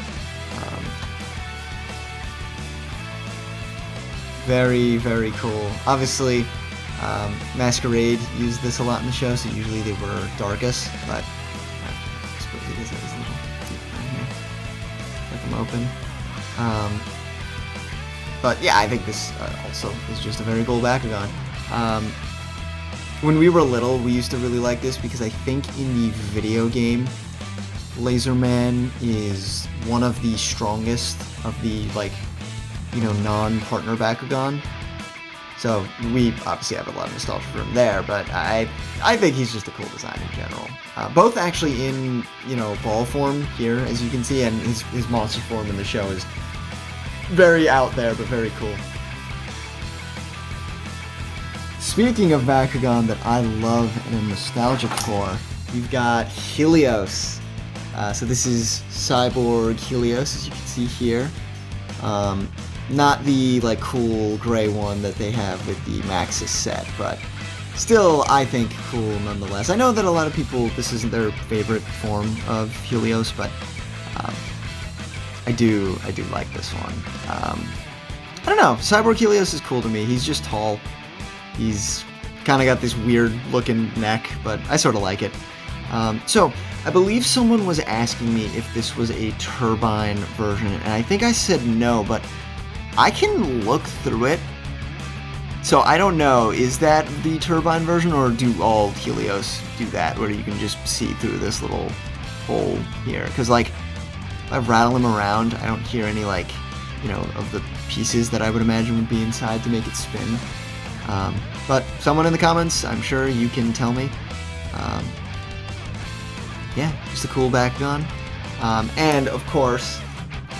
Very, very cool. Obviously, Masquerade used this a lot in the show, so usually they were Darkus, but I suppose it is his little feet right here. Let them open. But yeah, I think this also is just a very cool Bakugan. When we were little, we used to really like this because I think in the video game, Laserman is one of the strongest of the, non-partner Bakugan. So we obviously have a lot of nostalgia for him there, but I think he's just a cool design in general. Both actually in, ball form here, as you can see, and his monster form in the show is very out there, but very cool. Speaking of Bakugan that I love and am nostalgic for, we've got Helios. So this is Cyborg Helios, as you can see here. Not the cool gray one that they have with the Maxis set, but still, I think, cool nonetheless. I know that a lot of people, this isn't their favorite form of Helios, but I do like this one. I don't know, Cyborg Helios is cool to me. He's just tall. He's kind of got this weird looking neck, but I sort of like it. So I believe someone was asking me if this was a turbine version, and I think I said no, but I can look through it. So I don't know, is that the turbine version, or do all Helios do that, where you can just see through this little hole here? Because, like, if I rattle him around, I don't hear any, like, you know, of the pieces that I would imagine would be inside to make it spin. But someone in the comments, I'm sure you can tell me. Yeah, just a cool Bakugan. And, of course,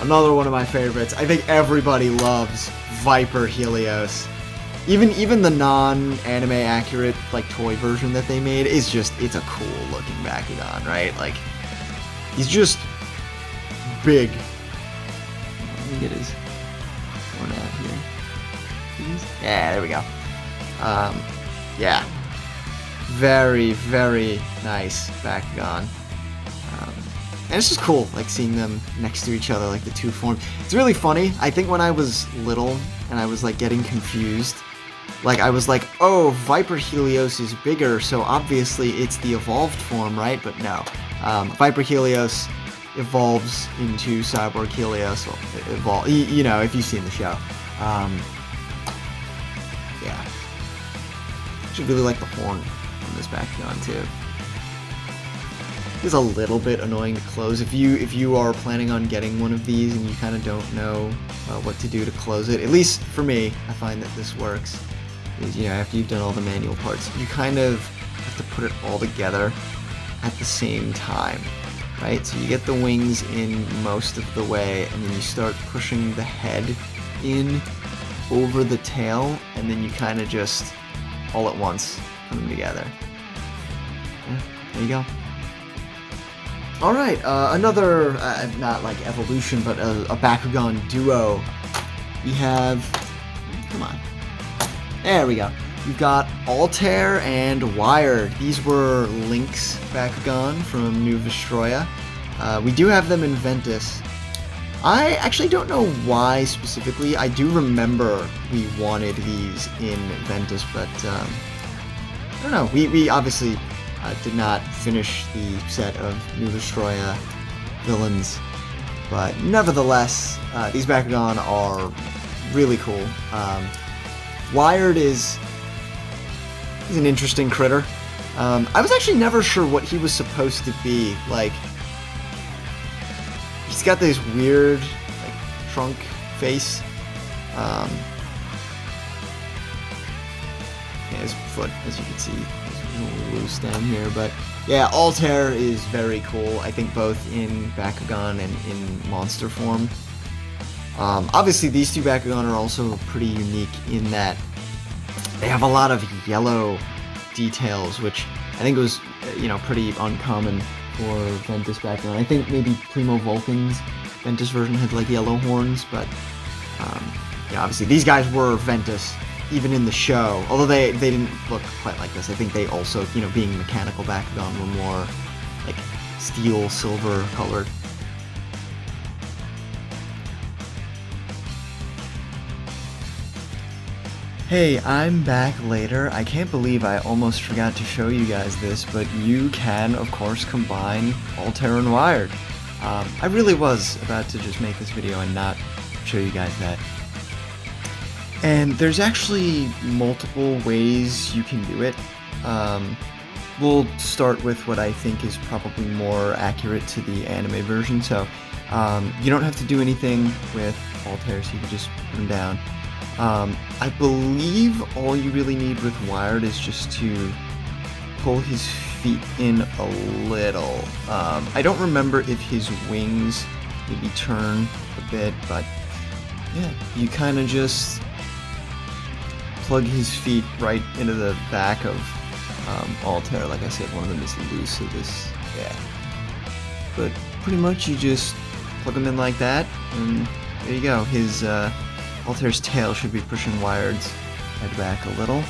another one of my favorites. I think everybody loves Viper Helios. Even the non-anime accurate, like, toy version that they made is just, it's a cool looking Bakugan, right? Like, he's just big. Let me get his one out here. Yeah, there we go. Yeah. Very, very nice Bakugan. And it's just cool, like, seeing them next to each other, like, the two forms. It's really funny. I think when I was little and I was, like, getting confused, like, I was like, oh, Viper Helios is bigger, so obviously it's the evolved form, right? But no. Viper Helios evolves into Cyborg Helios. Well, you know, if you've seen the show. Yeah. I should really like the horn on this Bakugan, too. It's a little bit annoying to close. If you are planning on getting one of these and you kind of don't know what to do to close it, at least for me, I find that this works. Is, you know, after you've done all the manual parts, you kind of have to put it all together at the same time, right? So you get the wings in most of the way, and then you start pushing the head in over the tail, and then you kind of just all at once put them together. Yeah, there you go. Alright, another, not like evolution, but a Bakugan duo. We have, come on, there we go. We've got Altair and Wired. These were Link's Bakugan from New Vestroia. We do have them in Ventus. I actually don't know why specifically. I do remember we wanted these in Ventus, but I don't know. We obviously did not finish the set of New Vestroia villains, but nevertheless, these Bakugan are really cool. Wired is an interesting critter. I was actually never sure what he was supposed to be. Like, he's got this weird, like, trunk face. Yeah, his foot, as you can see, is a little loose down here, but yeah, Altair is very cool. I think both in Bakugan and in monster form. Obviously, these two Bakugan are also pretty unique in that they have a lot of yellow details, which I think was, you know, pretty uncommon for Ventus Bakugan. I think maybe Primo Vulcan's Ventus version had like yellow horns, but yeah, obviously these guys were Ventus even in the show, although they didn't look quite like this. I think they also, you know, being mechanical Bakugan, were more like steel, silver colored. Hey, I'm back later. I can't believe I almost forgot to show you guys this, but you can, of course, combine Altair and Wired. I really was about to just make this video and not show you guys that. And there's actually multiple ways you can do it. We'll start with what I think is probably more accurate to the anime version. So you don't have to do anything with Altair, so you can just put them down. I believe all you really need with Wired is just to pull his feet in a little. I don't remember if his wings maybe turn a bit, but yeah, you kind of just plug his feet right into the back of Altair. Like I said, one of them is loose, so this, yeah. But pretty much you just plug them in like that, and there you go. His Altair's tail should be pushing Wired's head back a little.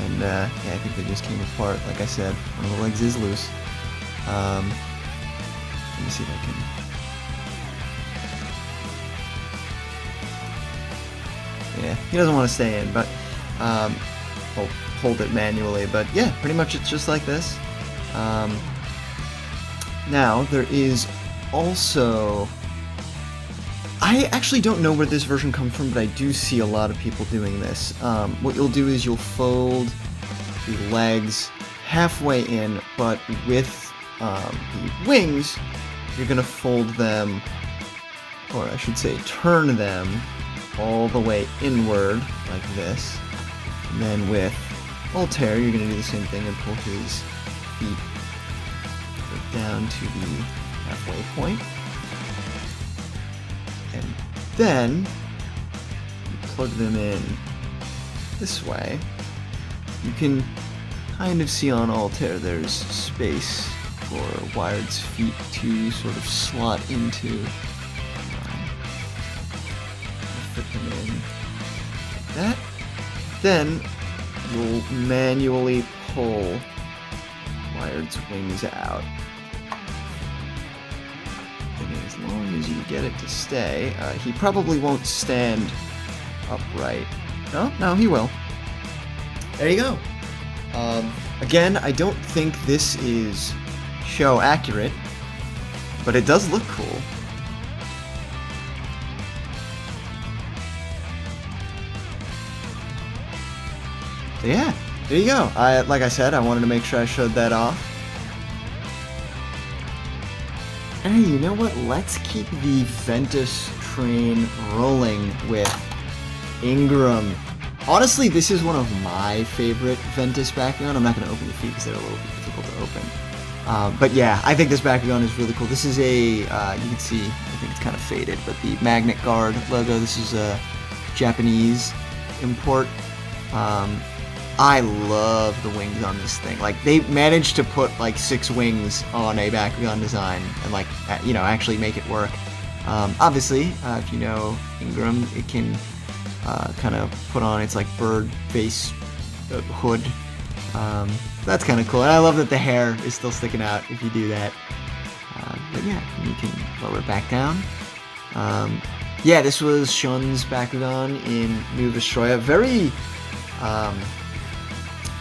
And yeah, I think they just came apart. Like I said, one of the legs is loose. Let me see if I can... Yeah, he doesn't want to stay in, but I'll hold it manually. But yeah, pretty much it's just like this. Now, there is also... I actually don't know where this version comes from, but I do see a lot of people doing this. What you'll do is you'll fold the legs halfway in, but with the wings, you're going to fold them, or I should say turn them all the way inward, like this. And then with Altair, you're going to do the same thing and pull his feet down to the halfway point. And then you plug them in this way. You can kind of see on Altair there's space for Wired's feet to sort of slot into. Fit them in like that. Then you'll manually pull Wired's wings out. And as long as you get it to stay, he probably won't stand upright. No, he will. There you go. Again, I don't think this is show accurate, but it does look cool. So yeah, there you go. Like I said, I wanted to make sure I showed that off. And hey, you know what? Let's keep the Ventus train rolling with Ingram. Honestly, this is one of my favorite Ventus Bakugan. I'm not going to open the feet because they're a little bit difficult to open. But yeah, I think this Bakugan is really cool. This is a, you can see, I think it's kind of faded, but the Magnet Guard logo, this is a Japanese import. I love the wings on this thing. Like, they managed to put like 6 wings on a Bakugan design and like, you know, actually make it work. Obviously, if you know Ingram, it can kind of put on its like bird face hood. That's kind of cool. And I love that the hair is still sticking out if you do that. But yeah, you can lower it back down. Yeah, this was Shun's Bakugan in New Vestroia. Very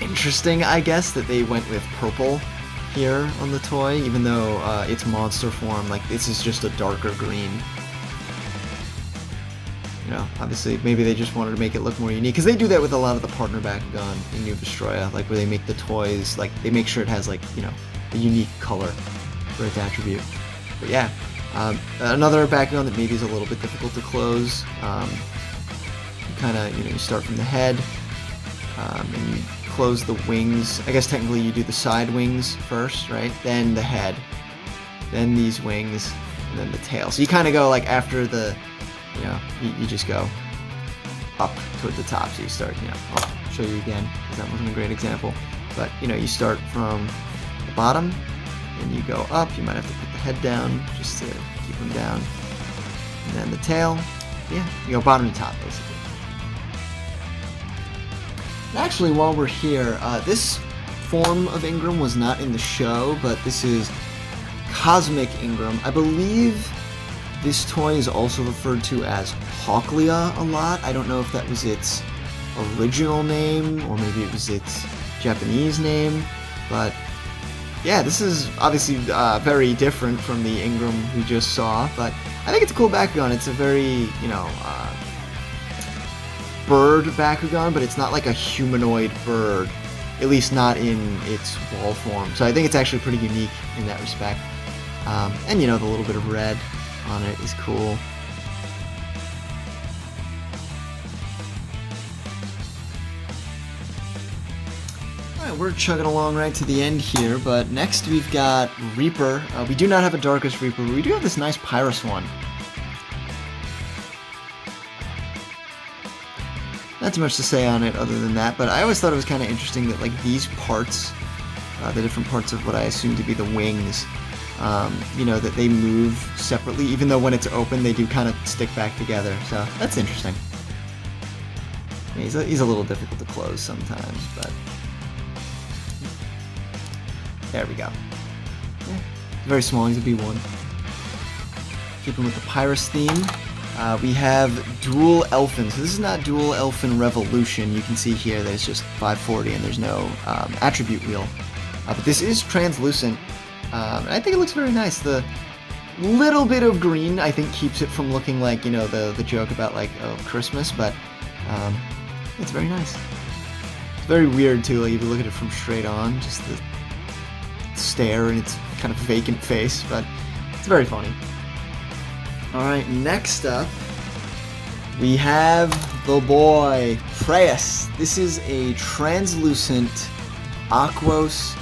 interesting, I guess, that they went with purple here on the toy, even though its monster form, like, this is just a darker green. You know, obviously, maybe they just wanted to make it look more unique, because they do that with a lot of the partner Bakugan in New Vestroia, like, where they make the toys, like, they make sure it has, like, you know, a unique color for its attribute. But yeah, another Bakugan that maybe is a little bit difficult to close. You kind of, you know, you start from the head, and you close the wings. I guess technically you do the side wings first, right? Then the head, then these wings, and then the tail. So you kind of go like after the, you know, you just go up toward the top. So you start, you know, I'll show you again because that wasn't a great example. But, you know, you start from the bottom, and you go up. You might have to put the head down just to keep them down. And then the tail, yeah, you go bottom to top basically. Actually, while we're here, this form of Ingram was not in the show, but this is Cosmic Ingram. I believe this toy is also referred to as Hawklia a lot. I don't know if that was its original name, or maybe it was its Japanese name, but yeah, this is obviously very different from the Ingram we just saw, but I think it's a cool Bakugan. It's a very, you know, bird Bakugan, but it's not like a humanoid bird, at least not in its wall form. So I think it's actually pretty unique in that respect. And you know, the little bit of red on it is cool. Alright, we're chugging along right to the end here, but next we've got Reaper. We do not have a Darkus Reaper, but we do have this nice Pyrus one. Not too much to say on it other than that, but I always thought it was kind of interesting that, like, these parts, the different parts of what I assume to be the wings, you know, that they move separately, even though when it's open they do kind of stick back together, so that's interesting. Yeah, he's a little difficult to close sometimes, but there we go. Yeah, very small, he's a B1. Keep him with the Pyrus theme. We have Dual Elfin. So this is not Dual Elfin Revolution. You can see here that it's just 540 and there's no attribute wheel. But this is translucent, And I think it looks very nice. The little bit of green, I think, keeps it from looking like, you know, the joke about, like, oh, Christmas, but it's very nice. It's very weird, too, like, if you look at it from straight on, just the stare and its kind of vacant face, but it's very funny. Alright, next up, we have the boy, Pyrus. This is a translucent Aquos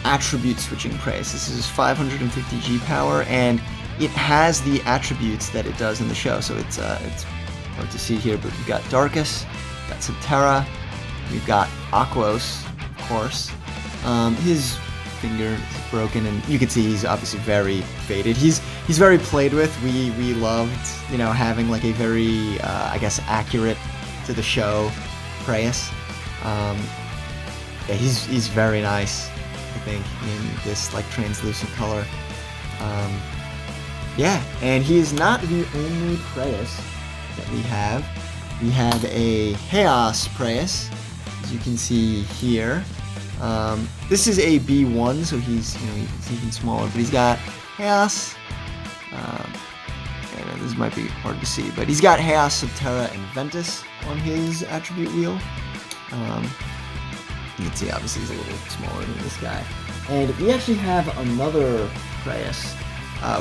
attribute switching Pyrus. This is 550 G power, and it has the attributes that it does in the show. So it's hard to see here, but we've got Darkus, we've got Subterra, we've got Aquos, of course. His finger is broken, and you can see he's obviously very faded. He's very played with. We loved, you know, having like a very I guess accurate to the show Pyrus. Yeah, he's very nice, I think, in this like translucent color. Yeah, and he is not the only Pyrus that we have. We have a Haos Pyrus, as you can see here. This is a B1, so he's even smaller, but he's got Haos. This might be hard to see, but he's got Haos, Subterra, and Ventus on his attribute wheel. You can see, obviously, he's a little smaller than this guy. And we actually have another Pyrus.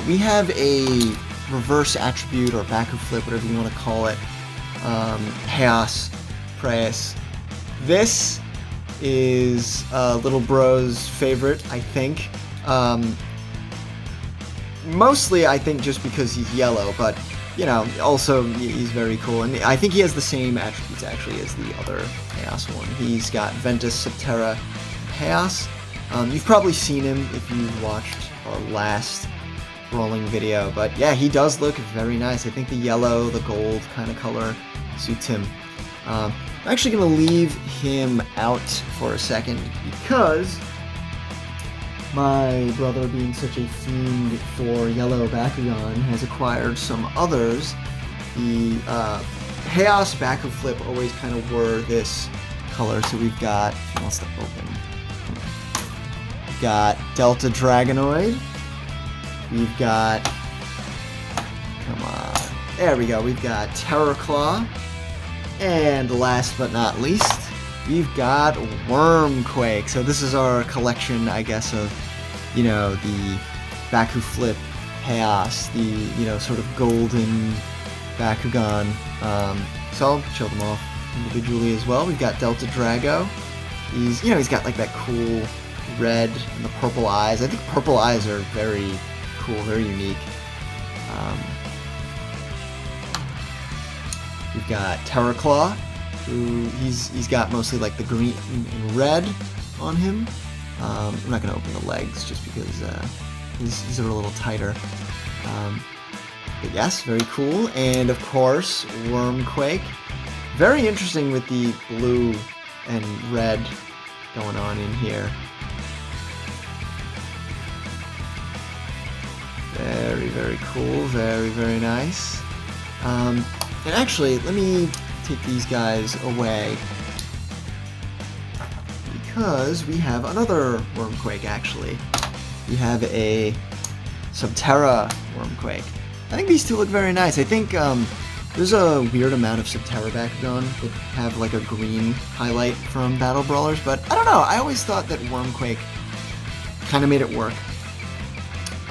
We have a reverse attribute, or Baku flip, whatever you want to call it, Haos Pyrus. This is little bro's favorite, I think. Mostly, I think, just because he's yellow, but, you know, also he's very cool. And I think he has the same attributes, actually, as the other Haos one. He's got Ventus, Subterra, Haos. You've probably seen him if you've watched our last Brawling video, but yeah, he does look very nice. I think the yellow, the gold kind of color suits him. I'm actually going to leave him out for a second because my brother, being such a fiend for yellow Bakugan, has acquired some others. The Haos Baku Flip always kind of were this color, so we've got, if he wants to open, we've got Delta Dragonoid, we've got, come on, there we go, we've got Terrorclaw, and last but not least, we've got Wormquake. So this is our collection, I guess, of, you know, the Baku Flip Haos, the, you know, sort of golden Bakugan. So I'll show them off individually as well. We've got Delta Drago. He's, you know, he's got like that cool red and the purple eyes. I think purple eyes are very cool, very unique. We've got Terrorclaw, who he's got mostly like the green and red on him. I'm not going to open the legs just because these are a little tighter. But yes, very cool. And of course, Wormquake. Very interesting with the blue and red going on in here. Very, very cool. Very, very nice. And actually, let me take these guys away because we have another Wormquake, actually. We have a Subterra Wormquake. I think these two look very nice. I think there's a weird amount of Subterra Bakugan that have like a green highlight from Battle Brawlers, but I don't know. I always thought that Wormquake kind of made it work.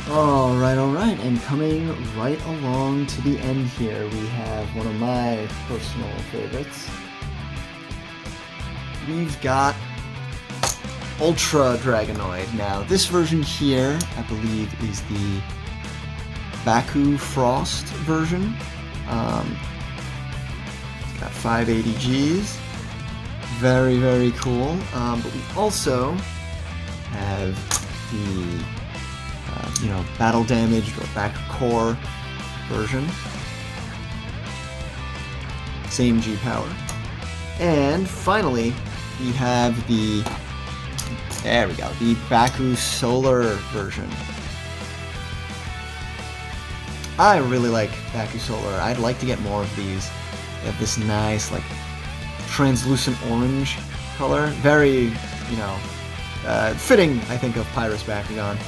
Alright, and coming right along to the end here, we have one of my personal favorites. We've got Ultra Dragonoid. Now, this version here, I believe, is the Baku Frost version. It's got 580 Gs. Very, very cool. But we also have the you know, battle damaged or back core version. Same G power. And finally, we have the, there we go, the Baku Solar version. I really like Baku Solar. I'd like to get more of these. They have this nice, like, translucent orange color. Very, you know, fitting, I think, of Pyrus Bakugan.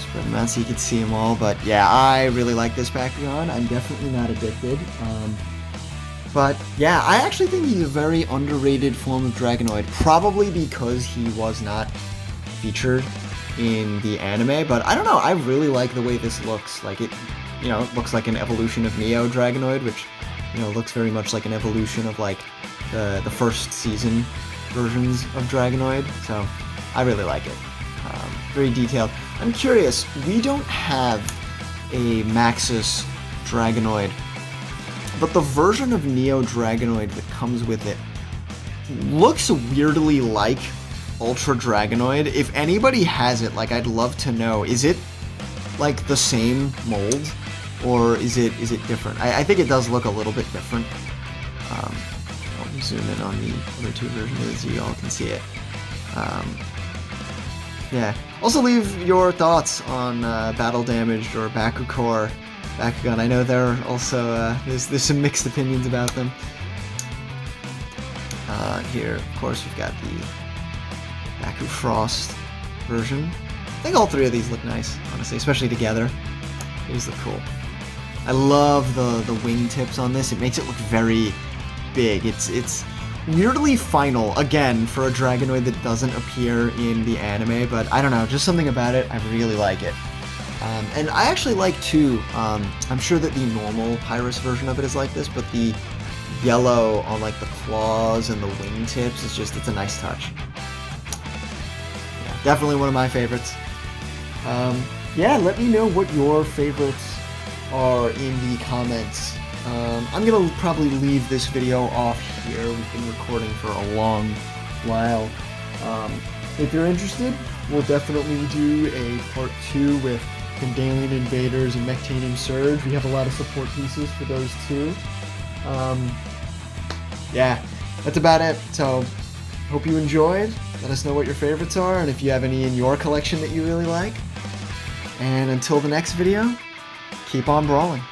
Spread them out so you can see them all, but yeah, I really like this Bakugan. I'm definitely not addicted. But yeah, I actually think he's a very underrated form of Dragonoid, probably because he was not featured in the anime, but I don't know, I really like the way this looks. Like it, you know, it looks like an evolution of Neo Dragonoid, which, you know, looks very much like an evolution of like the first season versions of Dragonoid, so I really like it. Very detailed. I'm curious, we don't have a Maxis Dragonoid, but the version of Neo Dragonoid that comes with it looks weirdly like Ultra Dragonoid. If anybody has it, like, I'd love to know, is it like the same mold, or is it different? I think it does look a little bit different. I'll zoom in on the other two versions so you all can see it. Yeah. Also leave your thoughts on Battle Damaged or Bakugan. I know there are also there's some mixed opinions about them. Here, of course, we've got the Baku Frost version. I think all three of these look nice, honestly, especially together. These look cool. I love the wingtips on this. It makes it look very big. It's weirdly final, again, for a Dragonoid that doesn't appear in the anime, but I don't know, just something about it, I really like it. And I actually like, too, I'm sure that the normal Pyrus version of it is like this, but the yellow on, like, the claws and the wingtips is just, it's a nice touch. Yeah, definitely one of my favorites. Yeah, let me know what your favorites are in the comments. I'm gonna probably leave this video off here. We've been recording for a long while. If you're interested, we'll definitely do a part 2 with Condalian Invaders and Mectanium Surge. We have a lot of support pieces for those too. Yeah, that's about it. So, hope you enjoyed. Let us know what your favorites are, and if you have any in your collection that you really like. And until the next video, keep on brawling.